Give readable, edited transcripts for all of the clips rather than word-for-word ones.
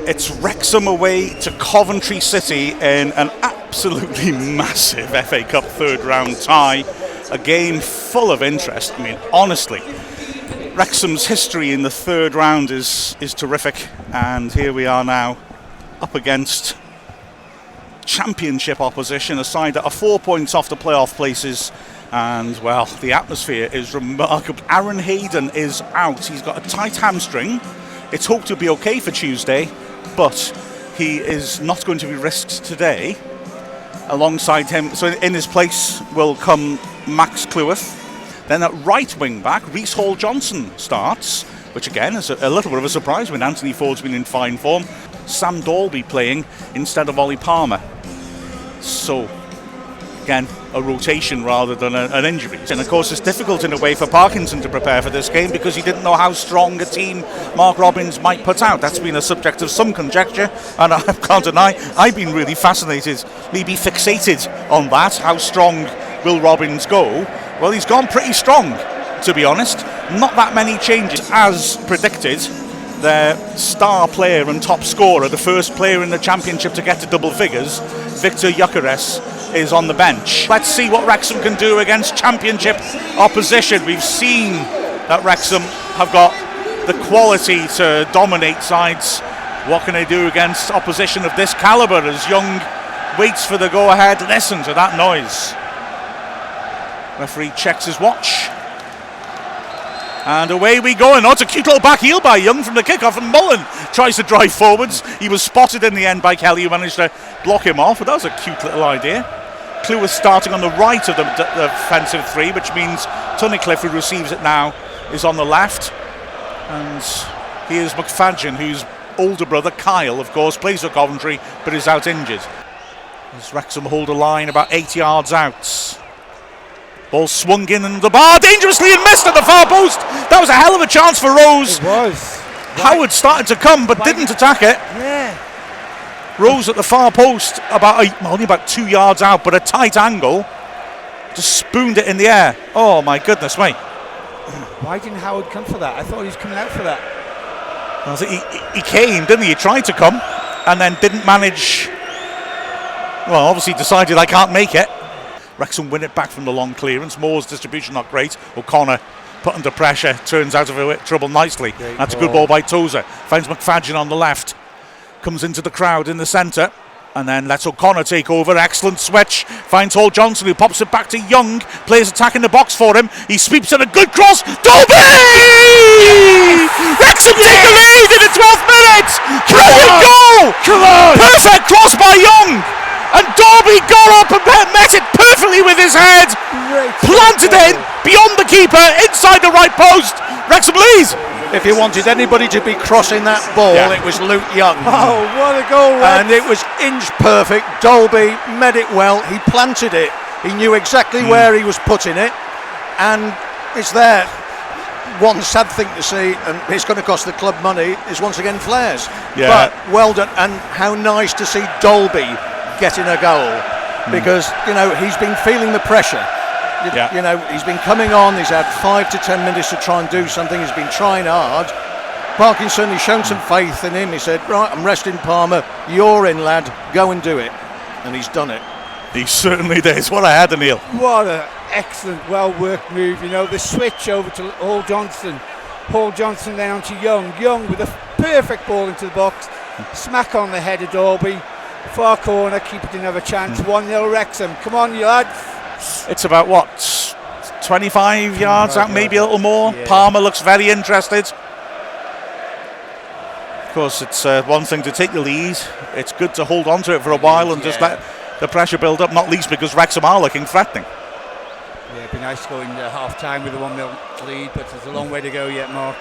It's Wrexham away to Coventry City in an absolutely massive FA Cup third round tie. A game full of interest. I mean, honestly, Wrexham's history in the third round is terrific. And here we are now up against championship opposition, a side that are 4 points off the playoff places. And, well, the atmosphere is remarkable. Aaron Hayden is out. He's got a tight hamstring. It's hoped to be okay for Tuesday, but he is not going to be risked today. Alongside him, so in his place will come Max Cleworth. Then at right wing back, Reece Hall-Johnson starts, which again is a little bit of a surprise when Anthony Ford's been in fine form. Sam Dalby playing instead of Ollie Palmer. So, again, a rotation rather than an injury. And of course it's difficult in a way for Parkinson to prepare for this game because he didn't know how strong a team Mark Robins might put out. That's been a subject of some conjecture, and I can't deny I've been really fascinated, maybe fixated on that. How strong will Robins go? Well, he's gone pretty strong, to be honest. Not that many changes. As predicted, their star player and top scorer, the first player in the championship to get to double figures, Victor Gyökeres, is on the bench. Let's see what Wrexham can do against championship opposition. We've seen that Wrexham have got the quality to dominate sides. What can they do against opposition of this calibre as Young waits for the go-ahead? Listen to that noise. Referee checks his watch. And away we go, and it's a cute little back heel by Young from the kickoff, and Mullen tries to drive forwards. He was spotted in the end by Kelly, who managed to block him off, but that was a cute little idea. Cleworth starting on the right of the defensive three, which means Tunnicliffe, who receives it now, is on the left. And here's McFadden, whose older brother, Kyle, of course, plays for Coventry, but is out injured. As Wrexham hold a line about 8 yards out. Ball swung in and the bar dangerously and missed at the far post. That was a hell of a chance for Rose. It was. Howard started to come but didn't attack it. Yeah. Rose at the far post, only about 2 yards out, but a tight angle. Just spooned it in the air. Oh my goodness me. Why didn't Howard come for that? I thought he was coming out for that. I think he came, didn't he? He tried to come and then didn't manage. Well, obviously decided I can't make it. Wrexham win it back from the long clearance. Moore's distribution not great. O'Connor put under pressure, turns out of trouble nicely. That's a good ball by Tozer. Finds McFadden on the left. Comes into the crowd in the centre. And then lets O'Connor take over. Excellent switch. Finds Hall-Johnson, who pops it back to Young. Players attack in the box for him. He sweeps it, a good cross. Dalby! Wrexham take the lead in the 12th minute! Brilliant goal! Come on! Perfect cross by Young! And Dalby got up and met it perfectly with his head. Planted it beyond the keeper, inside the right post. Wrexham lead. If you wanted anybody to be crossing that ball, it was Luke Young. Oh, what a goal, Rex. And it was inch perfect. Dalby met it well. He planted it. He knew exactly where he was putting it. And it's there. One sad thing to see, and it's going to cost the club money, is once again flares. Yeah. But well done. And how nice to see Dalby getting a goal, because he's been feeling the pressure. He's been coming on. He's had 5 to 10 minutes to try and do something. He's been trying hard. Parkinson, he's shown some faith in him. He said, right, I'm resting Palmer, you're in, lad, go and do it. And he's done it. He certainly did. What a header, Neil. What an excellent, well-worked move. The switch over to Hall-Johnson. Hall-Johnson then on to Young. Young with a perfect ball into the box. Smack on the head of Dalby. Far corner, keeper didn't have a chance. 1-0 Wrexham. Come on, you lads. It's about 25 yards out, maybe a little more. Yeah. Palmer looks very interested. Of course, it's one thing to take the lead. It's good to hold on to it for a while and just let the pressure build up, not least because Wrexham are looking threatening. Yeah, it'd be nice to go into half-time with a 1-0 lead, but there's a long way to go yet, Mark.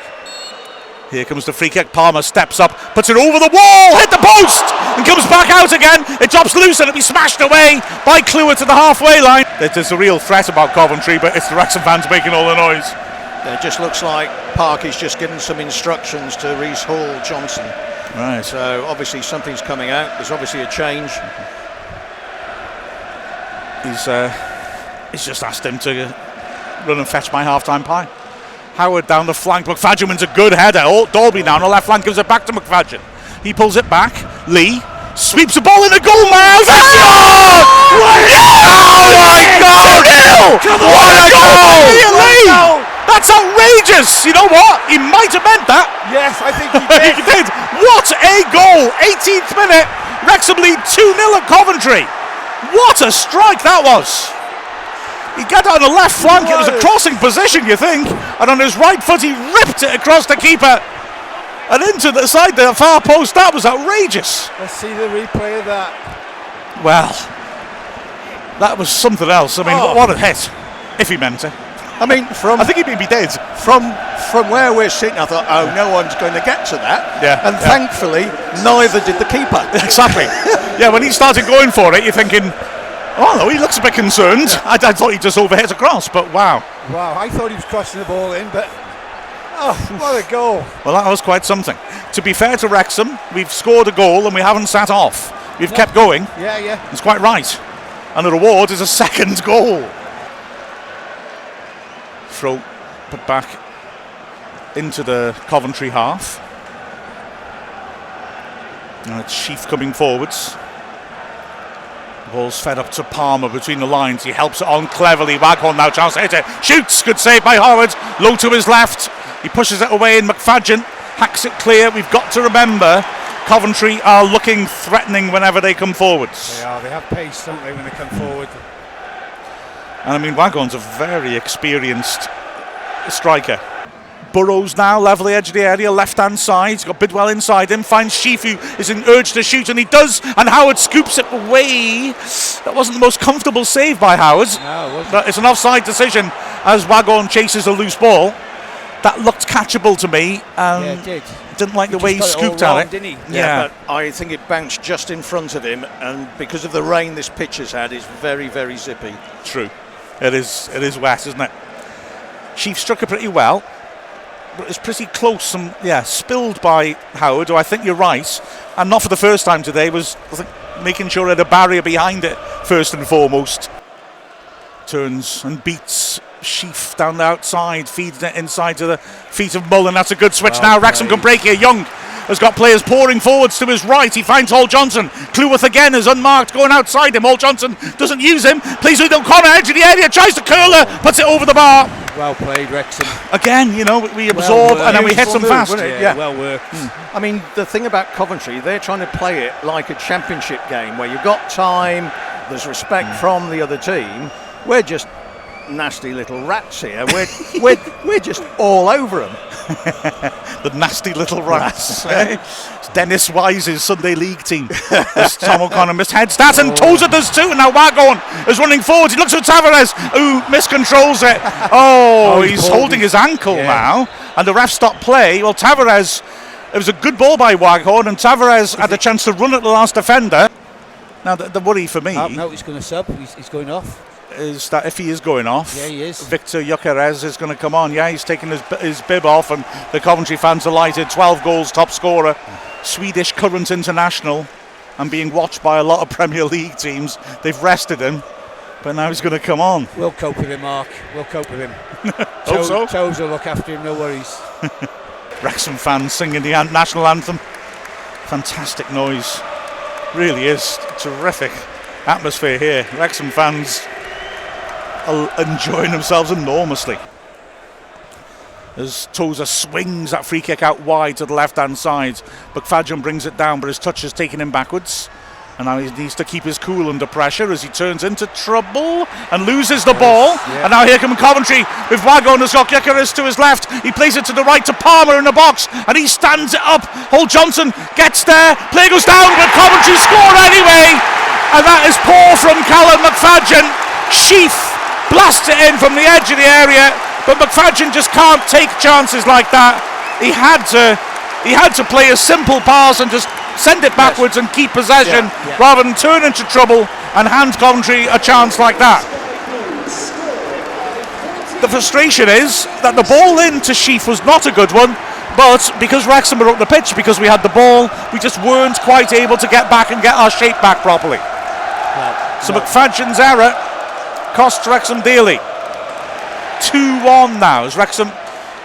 Here comes the free kick. Palmer steps up, puts it over the wall, hit the post, and comes back out again. It drops loose and it'll be smashed away by Cleworth to the halfway line. There's a real threat about Coventry, but it's the Wrexham fans making all the noise. It just looks like Park is just giving some instructions to Reece Hall-Johnson. Right. So obviously something's coming out. There's obviously a change. He's just asked him to run and fetch my half-time pie. Howard down the flank. McFadden wins a good header. Dalby now on the left flank gives it back to McFadden. He pulls it back. Lee sweeps the ball in the goal, Miles. Oh my God! What a goal! Lee! That's outrageous! You know what? He might have meant that. Yes, I think he did. He did. What a goal! 18th minute. Wrexham lead 2-0 at Coventry. What a strike that was! He got on the left flank. It was a crossing position, you think, and on his right foot he ripped it across the keeper and into the side, the far post. That was outrageous. Let's see the replay of that. Well, that was something else. I mean, what a hit! If he meant it. I mean, I think he may be dead. From where we're sitting, I thought, oh, no one's going to get to that. Yeah. And thankfully, neither did the keeper. Exactly. Yeah, when he started going for it, you're thinking, oh no, he looks a bit concerned. I thought he just overhit across, but wow. Wow, I thought he was crossing the ball in, but what a goal. Well, that was quite something. To be fair to Wrexham, we've scored a goal and we haven't sat off. We've kept going. Yeah. It's quite right. And the reward is a second goal. Throw put back into the Coventry half. And it's Sheaf coming forwards. The ball's fed up to Palmer between the lines. He helps it on cleverly. Waghorn now, chance to hit it. Shoots. Good save by Howard. Low to his left. He pushes it away and McFadden hacks it clear. We've got to remember Coventry are looking threatening whenever they come forwards. They are. They have pace, don't they, when they come forward. And I mean, Waghorn's a very experienced striker. Burrows now, level the edge of the area, left-hand side. He's got Bidwell inside him, finds Sheaf, who is in urge to shoot, and he does, and Howard scoops it away. That wasn't the most comfortable save by Howard. No, it wasn't. But it's an offside decision as Waghorn chases a loose ball. That looked catchable to me. Yeah, it did. Didn't like the way he just got it all scooped at wrong, it. didn't he? Yeah, but I think it bounced just in front of him, and because of the rain this pitch has had, it's very, very zippy. True. It is wet, isn't it? Sheaf struck it pretty well, but it's pretty close and spilled by Howard, who I think you're right, and not for the first time today, was I think making sure he had a barrier behind it first and foremost. Turns and beats Sheaf down the outside, feeds it inside to the feet of Mullen. That's a good switch now. Wrexham can break here. Young has got players pouring forwards to his right. He finds Hall Johnson. Cleworth again is unmarked, going outside him. Hall Johnson doesn't use him. Plays with O'Connor, edge of the area, tries to curl her, puts it over the bar. Well played, Wrexham. Again, we absorb and then we hit them fast. Yeah, well worked. I mean, the thing about Coventry, they're trying to play it like a championship game where you've got time, there's respect from the other team. We're just nasty little rats here. We're just all over them. The nasty little rats. It's Dennis Wise's Sunday League team. As Tom O'Connor misheads that, and Tozer does too. And now Waghorn is running forward. He looks at Tavares, who miscontrols it. He's holding his ankle now, and the ref stopped play. Well, Tavares, it was a good ball by Waghorn, and Tavares had the chance to run at the last defender. Now the worry for me. No, he's going to sub. He's going off. Is that if he is going off, he is. Victor Gyökeres is going to come on. He's taking his bib off, and the Coventry fans delighted. 12 goals, top scorer, Swedish current international, and being watched by a lot of Premier League teams. They've rested him, but now he's going to come on. We'll cope with him, Mark. We'll cope with him. Hope so. Toes will look after him, no worries. Wrexham fans singing the national anthem. Fantastic noise. Really is terrific atmosphere here. Wrexham fans enjoying themselves enormously as Tozer swings that free kick out wide to the left hand side. McFadden brings it down, but his touch has taken him backwards, and now he needs to keep his cool under pressure as he turns into trouble and loses the ball. And now here come Coventry with Waghorn has got Gyökeres to his left. He plays it to the right to Palmer in the box, and he stands it up. Hall Johnson gets there, play goes down, but Coventry score anyway, and that is poor from Callum McFadden. Sheaf blasts it in from the edge of the area, but McFadden just can't take chances like that. He had to play a simple pass and just send it backwards and keep possession rather than turn into trouble and hand Coventry a chance like that. The frustration is that the ball into Sheaf was not a good one, but because Wrexham were up the pitch, because we had the ball, we just weren't quite able to get back and get our shape back properly. So McFadden's error cost Wrexham dearly. 2-1 now as Wrexham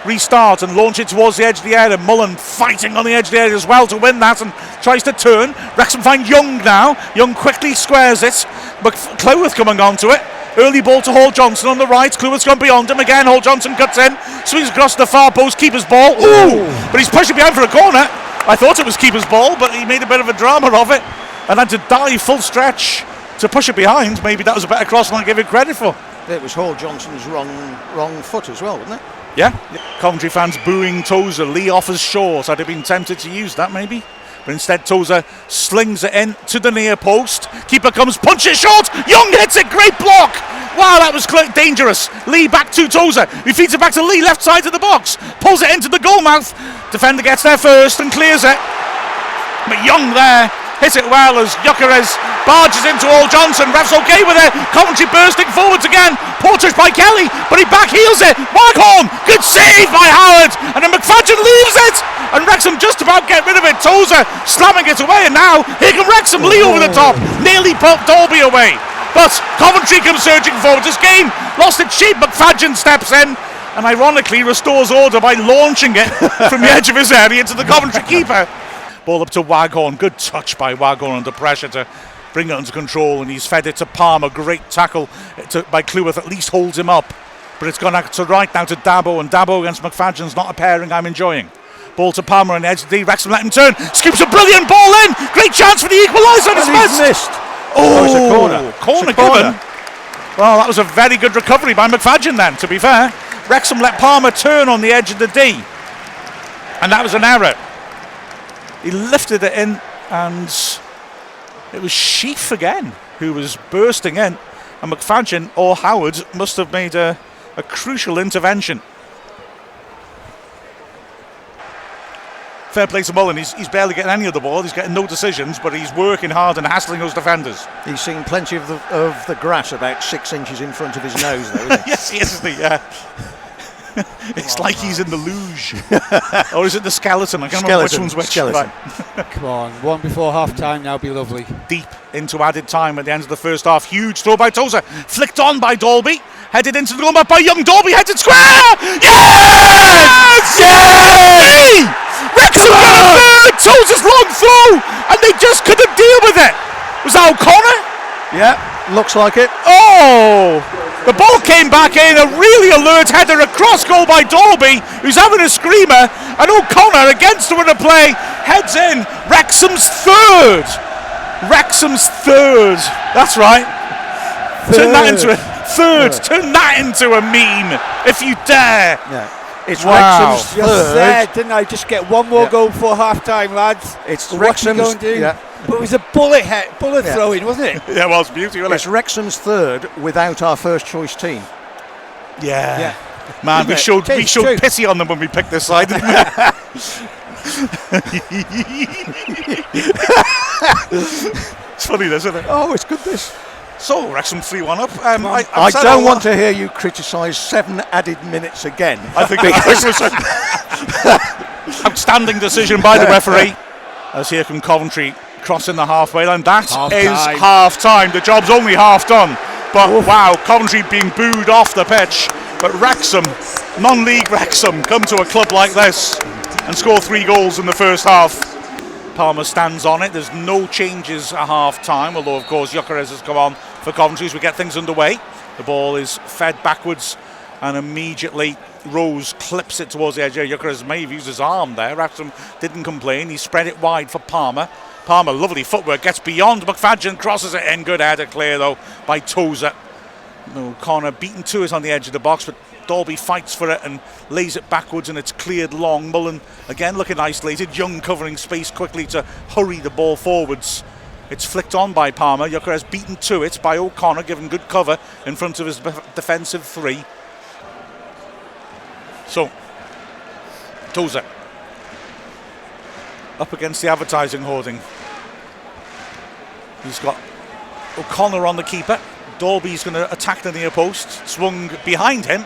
restart and launch it towards the edge of the area. Mullen fighting on the edge of the area as well to win that and tries to turn. Wrexham find Young now. Young quickly squares it, but Cleworth coming onto it. Early ball to Hall Johnson on the right. Cleworth's gone beyond him again. Hall Johnson cuts in, swings across the far post. Keeper's ball. Ooh! But he's pushing behind for a corner. I thought it was keeper's ball, but he made a bit of a drama of it and had to dive full stretch to push it behind. Maybe that was a better cross than I gave it credit for. It was Hall Johnson's wrong foot as well, wasn't it? Yeah. Coventry fans booing Tozer. Lee offers short. I'd have been tempted to use that maybe. But instead Tozer slings it in to the near post. Keeper comes, punches short. Young hits it, great block. Wow, that was dangerous. Lee back to Tozer. He feeds it back to Lee, left side of the box. Pulls it into the goal mouth. Defender gets there first and clears it. But Young there hits it well as Gyökeres barges into Hall Johnson. Ref's okay with it. Coventry bursting forwards again. Poor touch by Kelly, but he backheels it. Waghorn, good save by Howard. And then McFadden leaves it. And Wrexham just about get rid of it. Tozer slamming it away. And now here come Wrexham. Lee over the top. Nearly put Dalby away. But Coventry comes surging forward. This game lost its shape. McFadden steps in and ironically restores order by launching it from the edge of his area into the Coventry keeper. Ball up to Waghorn. Good touch by Waghorn under pressure to bring it under control, and he's fed it to Palmer. Great tackle by Cleworth, at least holds him up. But it's gone out to right now to Dabo, and Dabo against McFadden's not a pairing I'm enjoying. Ball to Palmer on the edge of the D. Wrexham let him turn. Scoops a brilliant ball in. Great chance for the equaliser, and it's missed. Oh, it's a corner. Corner given. Well, that was a very good recovery by McFadden then, to be fair. Wrexham let Palmer turn on the edge of the D, and that was an error. He lifted it in, and it was Sheaf again who was bursting in, and McFadden or Howard must have made a crucial intervention. Fair play to Mullen. He's barely getting any of the ball. He's getting no decisions, but he's working hard and hassling those defenders. He's seen plenty of the grass about 6 inches in front of his nose, though, isn't he? Yes, he is, isn't he? Yeah. It's like he's in the luge. Or is it the skeleton? I can't remember which one's which. Right. Come on, one before half time now, be lovely. Deep into added time at the end of the first half. Huge throw by Tozer. Flicked on by Dalby. Headed into the goal by Young. Dalby heads it square. Yes! Yes! Wrexham got a third. Tozer's long throw, and they just couldn't deal with it. Was that O'Connor? Yeah, looks like it. Oh! The ball came back in, a really alert header across goal by Dalby, who's having a screamer, and O'Connor against the winner play heads in. Wrexham's third. Wrexham's third. That's right. Turn that into a third. Turn that into a meme, if you dare. Yeah. It's wow. Wrexham's Just third. there, didn't I? Just get one more goal before half time, lads. It's Wrexham Wrexham's. going to do. Yeah. But it was a bullet throwing, wasn't it? Yeah, well, it's beauty, wasn't it? It's Wrexham's third without our first choice team. Yeah. Man, we showed pity on them when we picked this side, didn't we? It's funny, isn't it? Oh, it's good this. So, Wrexham 3-1 up. I don't want to hear you criticise 7 added minutes again. I think it was an outstanding decision by the referee. As here come Coventry crossing the halfway line. That is half time. The job's only half done. But wow, Coventry being booed off the pitch. But Wrexham, non-league Wrexham, come to a club like this and score 3 goals in the first half. Palmer stands on it. There's no changes at half time, although of course Gyökeres has come on for Coventry as we get things underway. The ball is fed backwards and immediately Rose clips it towards the edge. Gyökeres may have used his arm there. Wrexham didn't complain. He spread it wide for Palmer. Palmer, lovely footwork, gets beyond McFadden, crosses it in. Good header clear though by Tozer. O'Connor beaten to it on the edge of the box, but Dalby fights for it and lays it backwards, and it's cleared long. Mullen again looking isolated. Young covering space quickly to hurry the ball forwards. It's flicked on by Palmer. Gyökeres beaten to it by O'Connor, given good cover in front of his defensive 3. So Tozer up against the advertising hoarding. He's got O'Connor on the keeper. Dalby's going to attack the near post. Swung behind him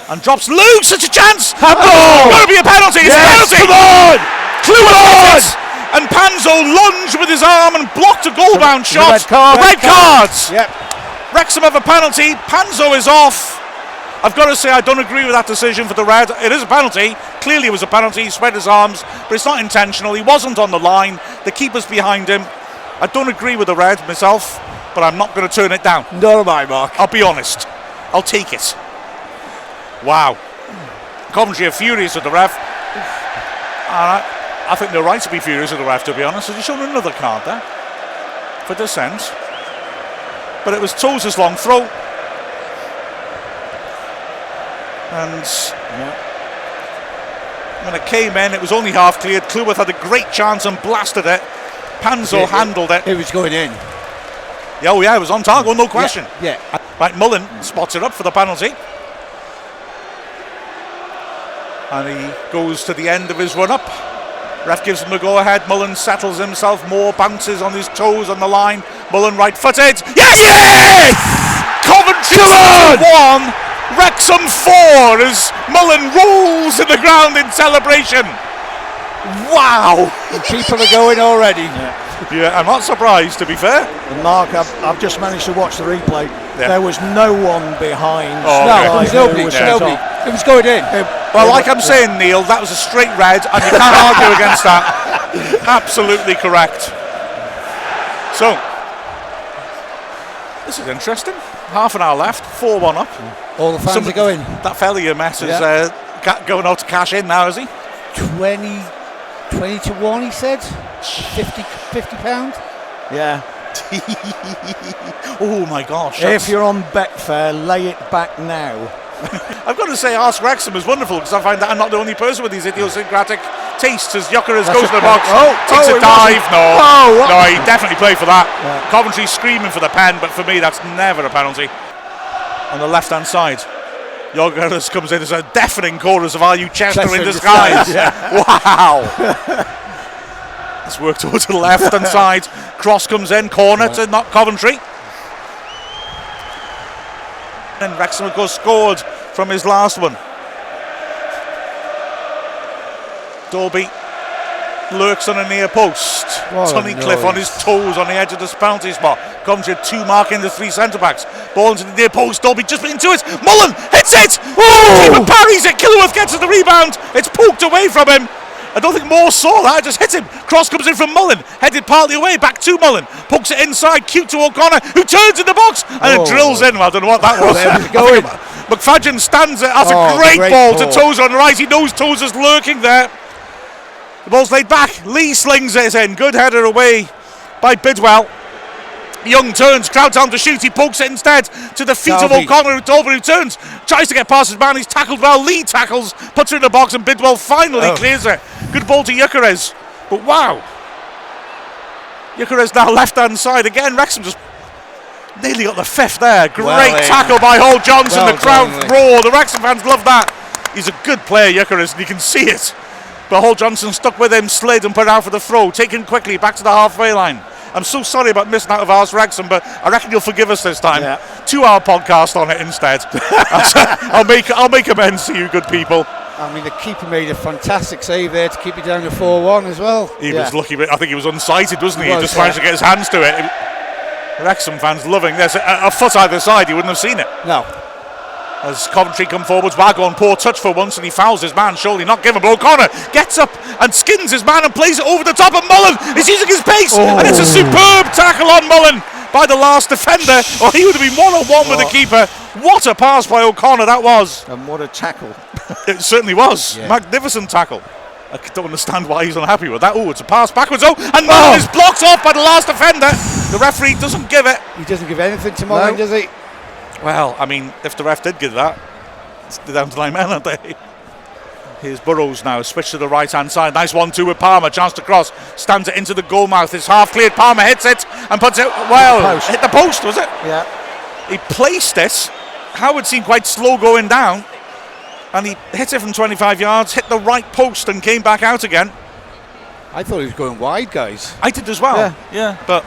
and drops loose. It's a chance. Oh, going to be a penalty. It's a penalty. Come on. Cleworth and Panzo lunged with his arm and blocked a goal-bound shot. Red cards. Yep. Yep. Wrexham have a penalty. Panzo is off. I've got to say I don't agree with that decision for the red. It is a penalty. Clearly it was a penalty. He spread his arms, but it's not intentional. He wasn't on the line. The keeper's behind him. I don't agree with the red myself, but I'm not going to turn it down. Nor am I, Mark. I'll be honest. I'll take it. Wow. Coventry are furious with the ref. I think they're right to be furious with the ref, to be honest. Has he shown another card there for dissent? But it was Toes' long throw. And when it came in, it was only half cleared. Cleworth had a great chance and blasted it. Panzo handled it. It was going in. Yeah, oh yeah, it was on target, no question. Yeah. Right, Mullen spots it up for the penalty. And he goes to the end of his run-up. Ref gives him the go-ahead. Mullen settles himself more, bounces on his toes on the line. Mullen right-footed. Yes! Yes! Coventry 1, Wrexham 4 as Mullen rolls in the ground in celebration. Wow! And people are going already. Yeah, I'm not surprised, to be fair. And Mark, I've just managed to watch the replay. Yeah. There was no one behind. Oh, No, okay. there was nobody. Nobody. It was going in. Well, like I'm saying, Neil, that was a straight red, and you can't argue against that. Absolutely correct. So, this is interesting. Half an hour left, 4-1 up. All the fans are going. That fella you met is going out to cash in now, is he? 20 to 1, he said. 50 pound. Yeah. Oh my gosh. If you're on Betfair, lay it back now. I've got to say, Ask Wrexham is wonderful because I find that I'm not the only person with these idiosyncratic tastes as Gyökeres goes to the box, takes a dive. No, he definitely played for that. Yeah. Coventry screaming for the pen, but for me that's never a penalty. On the left hand side, Gyökeres comes in as a deafening chorus of "Are you Chester in disguise?" Wow. Let's work towards the left hand side. Cross comes in, corner to not Coventry. And Wrexham, of course, scored from his last one. Dolby lurks on a near post. Tunnicliffe on his toes on the edge of the penalty spot. Coventry had 2 marking the 3 centre-backs. Ball into the near post. Dolby just into it. Mullen hits it. Keeper parries it. Cleworth gets the rebound. It's poked away from him. I don't think Moore saw that. It just hit him. Cross comes in from Mullen. Headed partly away. Back to Mullen. Pokes it inside. Cute to O'Connor, who turns in the box and it drills in. Well, I don't know what that was. McFadden stands it. That's a great ball to Toes on the right. He knows Toes is lurking there. The ball's laid back. Lee slings it in. Good header away by Bidwell. Young turns, crowd time to shoot. He pokes it instead to the feet of O'Connor. Dolby who turns, tries to get past his man. He's tackled well. Lee tackles, puts it in the box, and Bidwell finally clears it. Good ball to Gyökeres. But wow, Gyökeres now left hand side again. Wrexham just nearly got the 5th there. Great tackle by Hall Johnson. The crowd roar. The Wrexham fans love that. He's a good player, Gyökeres, and you can see it. But Hall Johnson stuck with him, slid and put it out for the throw. Taken quickly back to the halfway line. I'm so sorry about missing out of Ask Wrexham, but I reckon you'll forgive us this time. 2-hour podcast on it instead. I'll make amends to you, good people. I mean, the keeper made a fantastic save there to keep it down to 4-1 as well. He was lucky, but I think he was unsighted, wasn't he? He just managed to get his hands to it. Wrexham fans loving this. A foot either side, he wouldn't have seen it. No. As Coventry come forwards, Wagon, poor touch for once, and he fouls his man. Surely not given, but O'Connor gets up and skins his man and plays it over the top of Mullen. He's using his pace, and it's a superb tackle on Mullen by the last defender, or he would have been 1-on-1 with the keeper. What a pass by O'Connor that was. And what a tackle. It certainly was. Magnificent tackle. I don't understand why he's unhappy with that. Oh, it's a pass backwards. And Mullen is blocked off by the last defender. The referee doesn't give it. He doesn't give anything to Mullen, does he? Well, I mean, if the ref did give that, it's the down to line men, aren't they? Here's Burrows now, switch to the right hand side. Nice 1-2 with Palmer, chance to cross. Stands it into the goal mouth. It's half cleared. Palmer hits it and puts it hit the post, was it? Yeah. He placed it. Howard seemed quite slow going down, and he hit it from 25 yards, hit the right post, and came back out again. I thought he was going wide, guys. I did as well. Yeah, but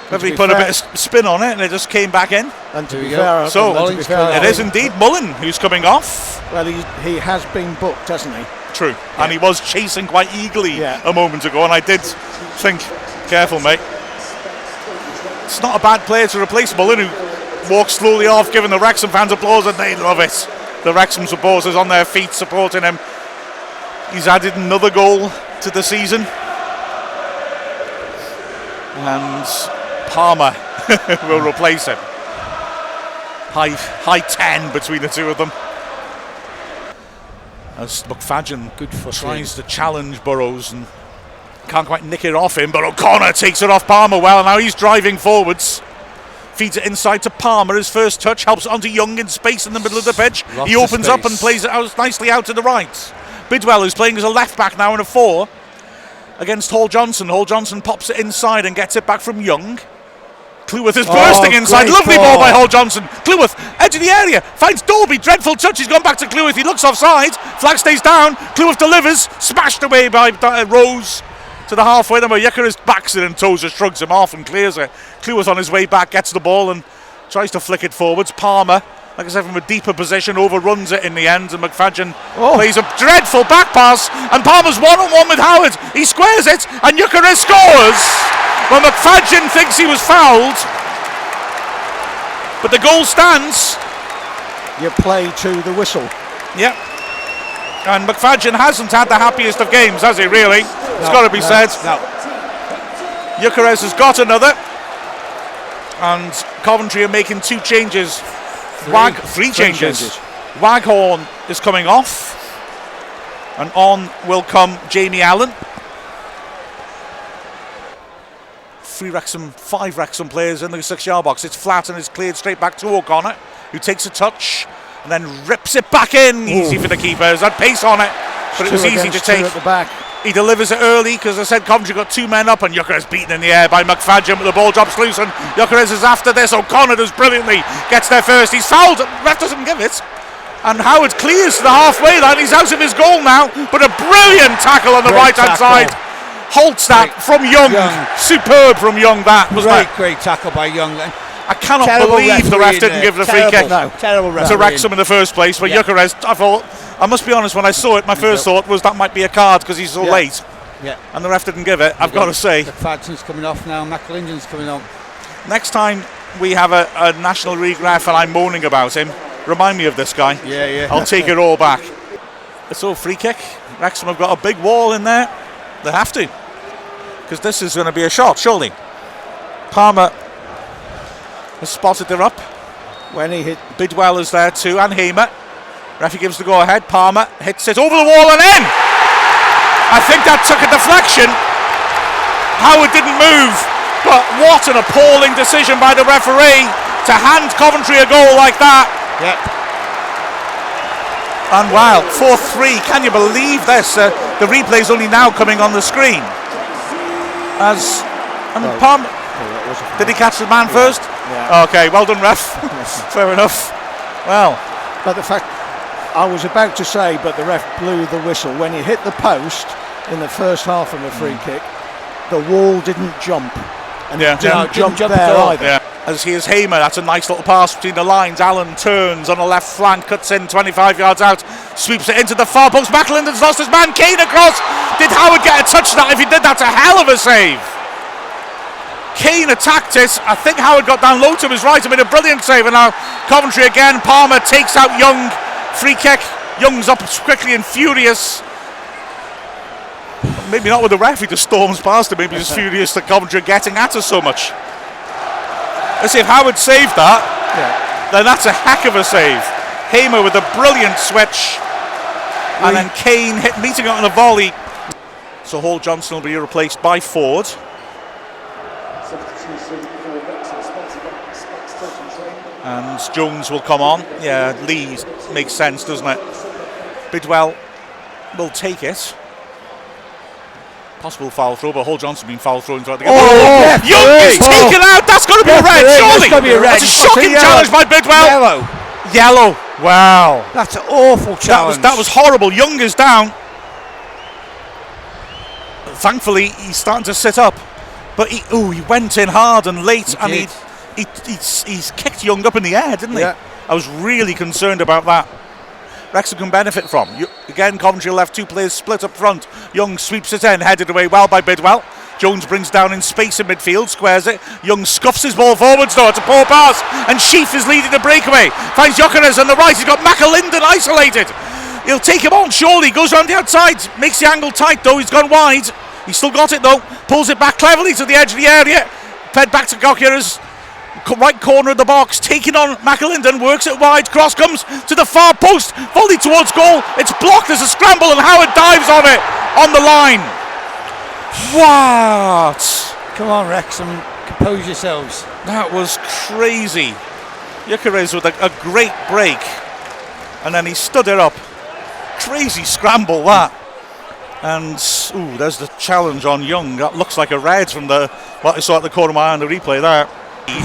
whether he put a bit of spin on it and it just came back in. And to be fair, it is indeed Mullen who's coming off. Well, he has been booked, hasn't he? True. And he was chasing quite eagerly a moment ago, and I did think, careful, mate. It's not a bad player to replace Mullen, who walks slowly off, giving the Wrexham fans applause, and they love it. The Wrexham supporters on their feet supporting him. He's added another goal to the season. And Palmer will replace him. High 10 between the two of them. As McFadden tries to challenge Burrows and can't quite nick it off him, but O'Connor takes it off Palmer well. Now he's driving forwards. Feeds it inside to Palmer. His first touch helps onto Young in space in the middle of the pitch. He opens up and plays it out nicely out to the right. Bidwell, who's playing as a left back now in a 4 against Hall Johnson. Hall Johnson pops it inside and gets it back from Young. Cluworth is bursting inside. Lovely ball by Hall Johnson. Cluworth, edge of the area, finds Dolby. Dreadful touch. He's gone back to Cluworth. He looks offside. Flag stays down. Cluworth delivers. Smashed away by Rose to the halfway line, where Gyökeres backs it and Tozer shrugs him off and clears it. Cluworth on his way back gets the ball and tries to flick it forwards. Palmer, like I said, from a deeper position, overruns it in the end, and McFadden plays a dreadful back pass, and Palmer's one-on-one with Howard. He squares it, and Gyökeres scores. Well, McFadden thinks he was fouled, but the goal stands. You play to the whistle. Yep. And McFadden hasn't had the happiest of games, has he, really? It's got to be said. No. Gyökeres has got another. And Coventry are making 2 changes. Three changes. Waghorn is coming off. And on will come Jamie Allen. 5 Wrexham players in the 6-yard box. It's flat and it's cleared straight back to O'Connor, who takes a touch and then rips it back in. Easy for the keeper. There's that pace on it, but it was easy to take. At the back. He delivers it early because I said Coventry got 2 men up, and Gyökeres beaten in the air by McFadden, but the ball drops loose and Gyökeres is after this. O'Connor does brilliantly, gets there first. He's fouled, ref doesn't give it, and Howard clears to the halfway line. He's out of his goal now, but a brilliant tackle on the right hand side. Halts that from Young. Superb from Young, that was great tackle by Young. I cannot believe the ref didn't give the free kick to Wrexham in the first place. But Gyökeres, I must be honest, when I saw it, my first thought was that might be a card because he's so late. Yeah. And the ref didn't give it, I've got to say. McFadden's coming off now, McAlinden's coming on. Next time we have a National League ref and I'm moaning about him, remind me of this guy. Yeah. I'll take it all back. It's all free kick. Wrexham have got a big wall in there. They have to, because this is going to be a shot, surely. Palmer has spotted her up. When he hit, Bidwell is there too, and Hamer. Referee gives the go ahead. Palmer hits it over the wall and in. I think that took a deflection. Howard didn't move, but what an appalling decision by the referee to hand Coventry a goal like that. Yep. And wow, 4-3. Can you believe this? The replay's only now coming on the screen. Palmer, did he catch the man first? Yeah. Okay, well done, ref. Fair enough. Well, but the fact, I was about to say, but the ref blew the whistle when he hit the post in the first half of a free kick. The wall didn't jump, and it didn't jump there either. Yeah. As here's Hamer, that's a nice little pass between the lines. Allen turns on the left flank, cuts in 25 yards out, sweeps it into the far post. McAlinden's lost his man. Kane across. Did Howard get a touch on that? If he did, that's a hell of a save. Kane attacked it. I think Howard got down low to his right and made a brilliant save. And now Coventry again. Palmer takes out Young. Free kick. Young's up quickly and furious. Maybe not with the ref, he just storms past him. Maybe he's furious that Coventry are getting at us so much. Let's see if Howard saved that. Then that's a heck of a save. Hamer with a brilliant switch. And then Kane meeting it on a volley. So Hall Johnson will be replaced by Ford. And Jones will come on. Yeah, Lee makes sense, doesn't it? Bidwell will take it. Possible foul throw, but Hall Johnson being foul thrown throughout the game. Young is taken out. That's got to be a red, surely. That's a shocking challenge by Bidwell. Yellow. Wow. That's an awful challenge. That was horrible. Young is down. Thankfully, he's starting to sit up, but he went in hard and late, and he's kicked Young up in the air, didn't he? I was really concerned about that. Wrexham can benefit from. Again, Coventry left 2 players split up front. Young sweeps it in, headed away well by Bidwell. Jones brings down in space in midfield, squares it. Young scuffs his ball forwards though. It's a poor pass, and Sheaf is leading the breakaway. Finds Gyökeres on the right. He's got McAlinden isolated. He'll take him on, surely. Goes round the outside. Makes the angle tight though. He's gone wide. He's still got it though. Pulls it back cleverly to the edge of the area. Fed back to Gyökeres. Right corner of the box, taking on McAlinden, works it wide, cross comes to the far post, volley towards goal, it's blocked, there's a scramble and Howard dives on it, on the line. What? Come on, Wrexham, compose yourselves. That was crazy. Gyökeres with a great break, and then he stood it up. Crazy scramble that. And there's the challenge on Young. That looks like a red from what I saw at the corner of my eye on the replay there.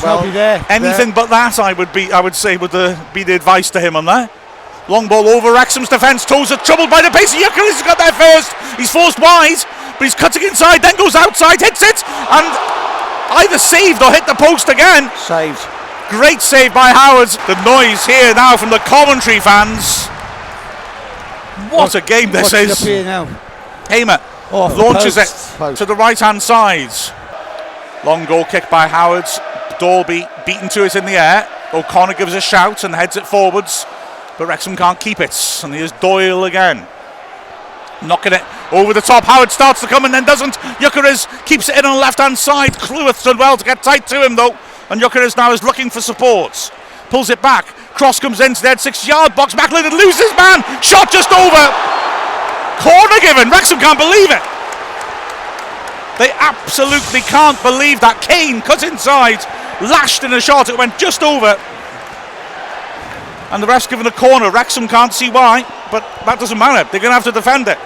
Well, be there. Anything but that, I would say would be the advice to him on that. Long ball over Wrexham's defence. Toes are troubled by the pace of Gyökeres. He's got there first. He's forced wide, but he's cutting inside, then goes outside, hits it, and either saved or hit the post again. Saved. Great save by Howard. The noise here now from the Coventry fans. What a game this is. Up here now? Hamer launches it to the right hand side. Long goal kick by Howard. Dalby beaten to it in the air. O'Connor gives a shout and heads it forwards, but Wrexham can't keep it. And here's Doyle again, knocking it over the top. Howard starts to come and then doesn't. Gyökeres keeps it in on the left hand side. Cleworth stood well to get tight to him though, and Gyökeres now is looking for support. Pulls it back. Cross comes into the 6-yard box. McAlinden loses man. Shot just over. Corner given. Wrexham can't believe it. They absolutely can't believe that. Kane cut inside, lashed in a shot, it went just over. And the ref's given a corner. Wrexham can't see why, but that doesn't matter. They're going to have to defend it.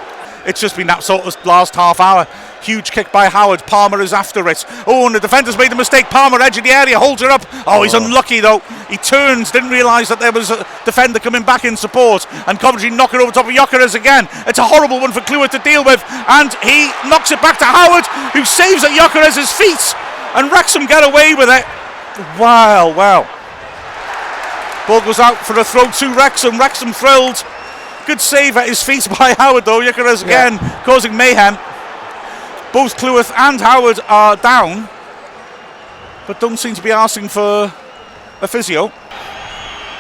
It's just been that sort of last half hour. Huge kick by Howard. Palmer is after it. Oh, and the defender's made a mistake. Palmer, edge of the area, holds her up. Oh, he's unlucky though. He turns, didn't realise that there was a defender coming back in support. And Coventry knock it over top of Gyökeres again. It's a horrible one for Cleworth to deal with. And he knocks it back to Howard, who saves at Gyökeres' feet. And Wrexham get away with it. Wow. Ball goes out for a throw to Wrexham. Wrexham thrilled. Good save at his feet by Howard though. Gyökeres again causing mayhem. Both Cleworth and Howard are down, but don't seem to be asking for a physio.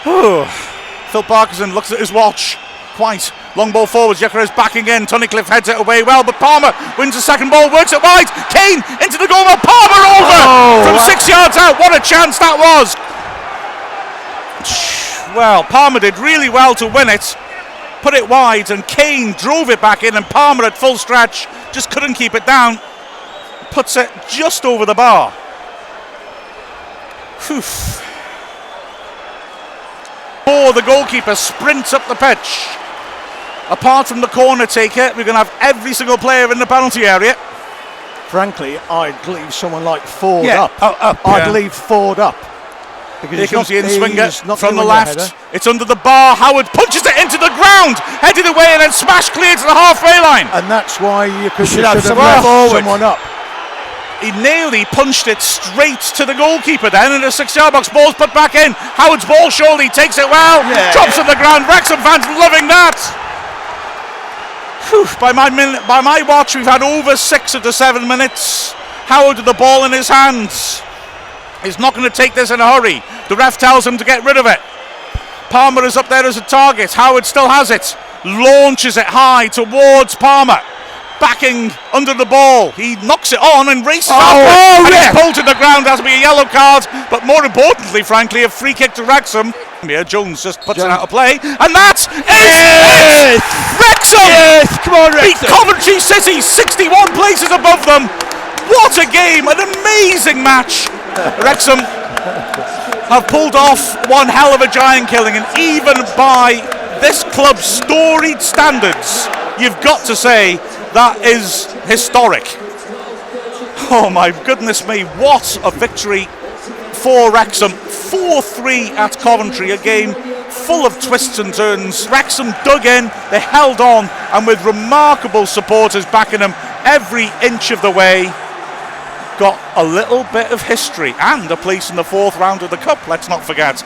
Phil Parkinson looks at his watch. Quite. Long ball forwards. Gyökeres backing in. Tunnicliffe heads it away well, but Palmer wins the second ball, works it wide. Kane into the goal. Palmer over from 6 yards out. What a chance that was. Well, Palmer did really well to win it. Put it wide, and Kane drove it back in, and Palmer at full stretch just couldn't keep it down. Puts it just over the bar. The goalkeeper sprints up the pitch. Apart from the corner taker, we're going to have every single player in the penalty area. Frankly, I'd leave someone like Ford up. I'd leave Ford up. Here comes the in-swinger from the left. It's under the bar. Howard punches it into the ground, headed away and then smashed clear to the halfway line. And that's why you should have someone up. He nearly punched it straight to the goalkeeper then, and the 6-yard box. Ball's put back in. Howard's ball surely takes it well. Drops on the ground. Wrexham fans loving that. By my watch, we've had over 6 of the 7 minutes. Howard with the ball in his hands. He's not going to take this in a hurry. The ref tells him to get rid of it. Palmer is up there as a target. Howard still has it. Launches it high towards Palmer. Backing under the ball. He knocks it on and races and he's pulled to the ground. Has to be a yellow card, but more importantly, frankly, a free kick to Wrexham. Here, Jones just puts it out of play, and that is Wrexham! Yes, come on, Wrexham! Beat Coventry City, 61 places above them. What a game, an amazing match. Wrexham have pulled off one hell of a giant killing, and even by this club's storied standards, you've got to say that is historic. Oh my goodness me, what a victory for Wrexham. 4-3 at Coventry, a game full of twists and turns. Wrexham dug in, they held on, and with remarkable supporters backing them every inch of the way, got a little bit of history and a place in the 4th round of the Cup, let's not forget.